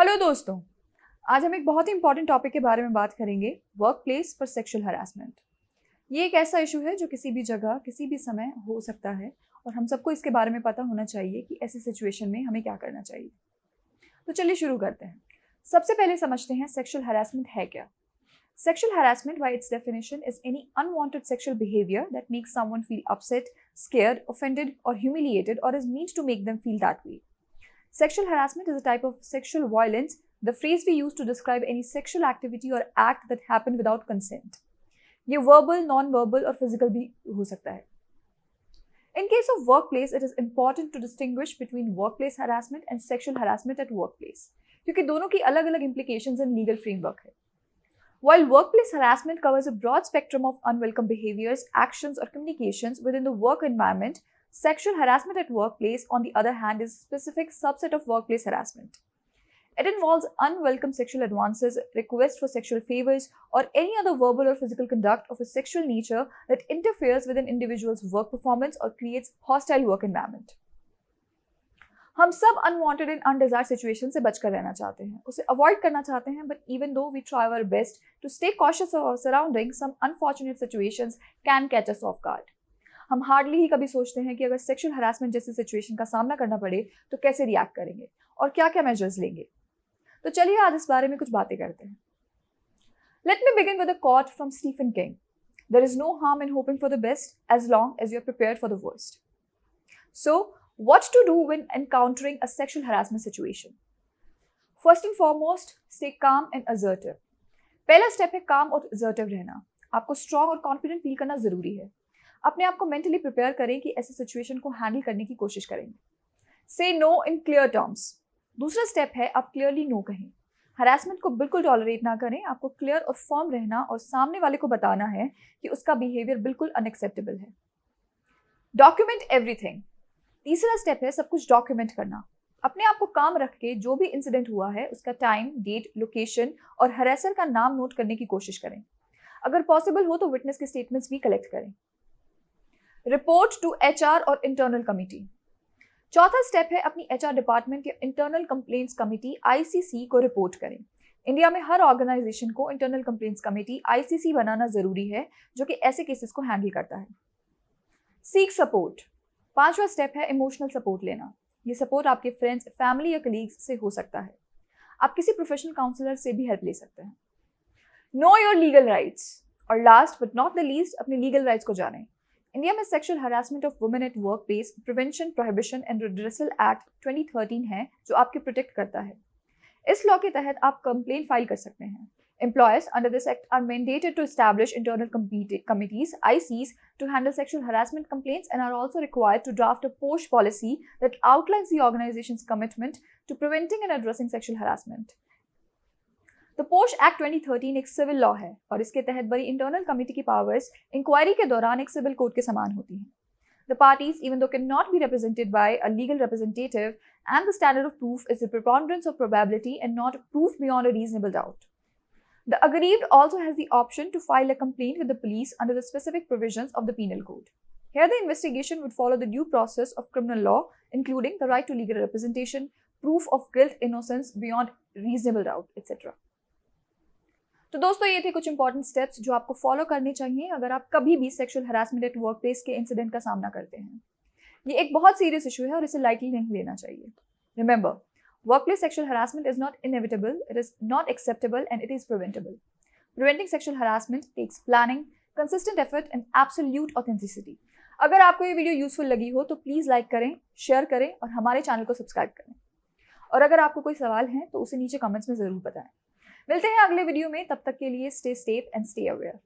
Hello दोस्तों, आज हम एक बहुत ही इंपॉर्टेंट टॉपिक के बारे में बात करेंगे, वर्क प्लेस पर सेक्सुअल हरासमेंट। ये एक ऐसा इशू है जो किसी भी जगह किसी भी समय हो सकता है और हम सबको इसके बारे में पता होना चाहिए कि ऐसी सिचुएशन में हमें क्या करना चाहिए। तो चलिए शुरू करते हैं। सबसे पहले समझते हैं सेक्सुअल हरासमेंट है क्या। Sexual harassment, by its definition, is any unwanted sexual behavior that makes someone feel upset, scared, offended, or humiliated, or is meant to make them feel that way. Sexual harassment is a type of sexual violence, the phrase we use to describe any sexual activity or act that happened without consent. ये verbal, non-verbal और physical भी हो सकता है. In case of workplace, it is important to distinguish between workplace harassment and sexual harassment at workplace, क्योंकि दोनों की अलग-अलग implications and legal framework है. While workplace harassment covers a broad spectrum of unwelcome behaviors, actions, or communications within the work environment, sexual harassment at workplace, on the other hand, is a specific subset of workplace harassment. It involves unwelcome sexual advances, requests for sexual favors, or any other verbal or physical conduct of a sexual nature that interferes with an individual's work performance or creates hostile work environment. हम सब unwanted and undesired situation से बचकर रहना चाहते हैं, उसे avoid करना चाहते हैं, but even though we try our best to stay cautious of our surroundings, some unfortunate situations can catch us off guard. हम हार्डली ही कभी सोचते हैं कि अगर सेक्सुअल हरासमेंट जैसी सिचुएशन का सामना करना पड़े तो कैसे रिएक्ट करेंगे और क्या क्या मेजर्स लेंगे. तो चलिए आज इस बारे में कुछ बातें करते हैं. Let me begin with a quote from Stephen King. There is no harm in hoping for the best as long as you are prepared for the worst. So what to do when encountering a sexual harassment situation? First and foremost, stay calm and assertive. पहला step है calm और assertive रहना. आपको strong और confident feel करना जरूरी है. अपने आप को mentally prepare करें कि ऐसी सिचुएशन को हैंडल करने की कोशिश करेंगे. Say no in clear terms. दूसरा स्टेप है आप क्लियरली नो कहें. हरासमेंट को बिल्कुल टॉलरेट ना करें. आपको क्लियर और फर्म रहना और सामने वाले को बताना है कि उसका बिहेवियर बिल्कुल अनएक्सेप्टेबल है. Document everything. तीसरा स्टेप है सब कुछ डॉक्यूमेंट करना. अपने आप को काम रख के जो भी इंसिडेंट हुआ है उसका टाइम, डेट, लोकेशन और हरेसर का नाम नोट करने की कोशिश करें. अगर पॉसिबल हो तो विटनेस के स्टेटमेंट्स भी कलेक्ट करें. रिपोर्ट टू एचआर और इंटरनल कमिटी. चौथा स्टेप है अपनी एचआर डिपार्टमेंट या इंटरनल कंप्लेंट्स कमिटी आईसीसी को रिपोर्ट करें. इंडिया में हर ऑर्गेनाइजेशन को इंटरनल कंप्लेंट्स कमिटी आईसीसी बनाना जरूरी है जो कि ऐसे केसेस को हैंडल करता है. Seek support. पांचवा स्टेप है इमोशनल सपोर्ट लेना. ये सपोर्ट आपके फ्रेंड्स, फैमिली या कलीग्स से हो सकता है. आप किसी प्रोफेशनल काउंसलर से भी हेल्प ले सकते हैं. Know your legal rights. और last but not the least, अपने लीगल राइट्स को जानें. इंडिया में sexual harassment of women at work place prevention, prohibition and redressal act 2013 है जो आपके प्रोटेक्ट करता है. इस लॉ के तहत आप कंप्लेंट फाइल कर सकते हैं. Employers under this act are mandated to establish internal committees, ICs, to handle sexual harassment complaints and are also required to draft a POSH policy that outlines the organization's commitment to preventing and addressing sexual harassment. The POSH Act 2013 एक civil law है और इसके तहत बड़ी internal committee की powers inquiry के दौरान एक सिविल कोर्ट के समान होती हैं. The parties, even though cannot be represented by a legal representative, and the standard of proof is the preponderance of probability and not proof beyond a reasonable doubt. The aggrieved also has the option to file a complaint with the police under the specific provisions of the Penal Code. Here, the investigation would follow the due process of criminal law, including the right to legal representation, proof of guilt, innocence beyond reasonable doubt, etc. तो दोस्तों ये थे कुछ important steps जो आपको follow करने चाहिए अगर आप कभी भी sexual harassment eight work place के इंसिडेंट का सामना करते हैं. ये एक बहुत सीरियस इशू है और इसे लाइटली नहीं लेना चाहिए. Remember, workplace sexual harassment is not inevitable, it is not acceptable, and it is preventable. Preventing sexual harassment takes planning, consistent effort, and absolute authenticity. अगर आपको ये वीडियो यूजफुल लगी हो तो प्लीज़ लाइक करें, शेयर करें और हमारे चैनल को सब्सक्राइब करें. और अगर आपको कोई सवाल है तो उसे नीचे कमेंट्स में ज़रूर बताएं. मिलते हैं अगले वीडियो में. तब तक के लिए stay safe and stay aware.